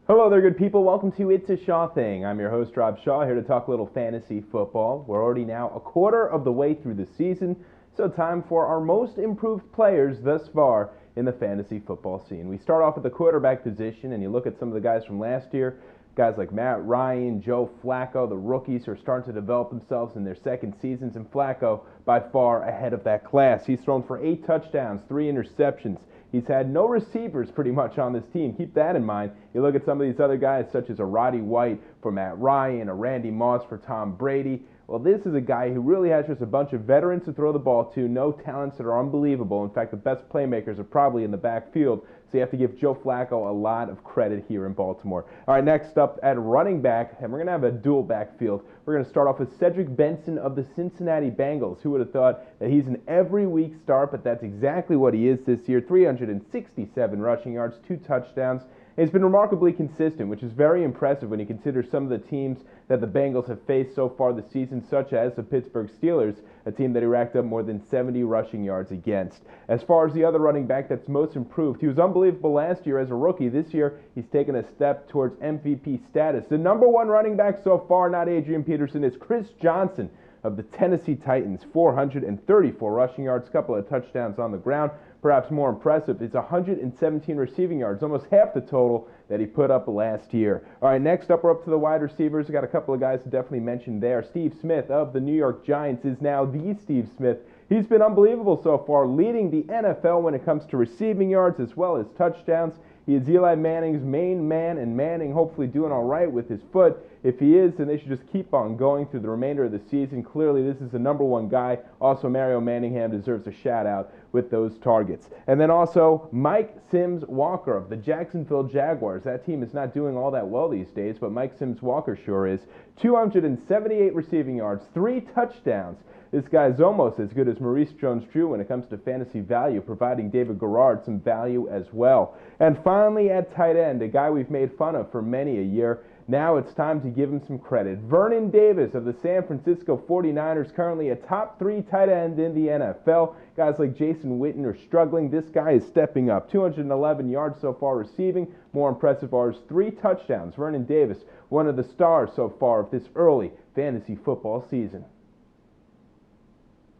Hello there, good people. Welcome to It's a Shaw Thing. I'm your host, Rob Shaw, here to talk a little fantasy football. We're already now a quarter of the way through the season, so time for our most improved players thus far in the fantasy football scene. We start off at the quarterback position, and you look at some of the guys from last year, guys like Matt Ryan, Joe Flacco, the rookies who are starting to develop themselves in their second seasons, and Flacco by far ahead of that class. He's thrown for 8 touchdowns, 3 interceptions. He's had no receivers pretty much on this team. Keep that in mind. You look at some of these other guys, such as a Roddy White for Matt Ryan, a Randy Moss for Tom Brady. Well, this is a guy who really has just a bunch of veterans to throw the ball to, no talents that are unbelievable. In fact, the best playmakers are probably in the backfield, so you have to give Joe Flacco a lot of credit here in Baltimore. All right, next up at running back, and we're going to have a dual backfield. We're going to start off with Cedric Benson of the Cincinnati Bengals. Who would have thought that he's an every-week start, but that's exactly what he is this year. 367 rushing yards, 2 touchdowns. He's been remarkably consistent, which is very impressive when you consider some of the teams that the Bengals have faced so far this season, such as the Pittsburgh Steelers, a team that he racked up more than 70 rushing yards against. As far as the other running back that's most improved, he was unbelievable last year as a rookie. This year, he's taken a step towards MVP status. The number one running back so far, not Adrian Peterson, is Chris Johnson of the Tennessee Titans. 434 rushing yards, couple of touchdowns on the ground. Perhaps more impressive is 117 receiving yards, almost half the total that he put up last year. All right, next up, we're up to the wide receivers. We got a couple of guys to definitely mention there. Steve Smith of the New York Giants is now the Steve Smith. He's been unbelievable so far, leading the NFL when it comes to receiving yards as well as touchdowns. He is Eli Manning's main man, and Manning hopefully doing all right with his foot. If he is, then they should just keep on going through the remainder of the season. Clearly, this is the number one guy. Also, Mario Manningham deserves a shout-out with those targets. And then also, Mike Sims-Walker of the Jacksonville Jaguars. That team is not doing all that well these days, but Mike Sims-Walker sure is. 278 receiving yards, 3 touchdowns. This guy is almost as good as Maurice Jones-Drew when it comes to fantasy value, providing David Garrard some value as well. And finally, at tight end, a guy we've made fun of for many a year. Now it's time to give him some credit. Vernon Davis of the San Francisco 49ers, currently a top 3 tight end in the NFL. Guys like Jason Witten are struggling. This guy is stepping up. 211 yards so far receiving. More impressive are his 3 touchdowns. Vernon Davis, one of the stars so far of this early fantasy football season.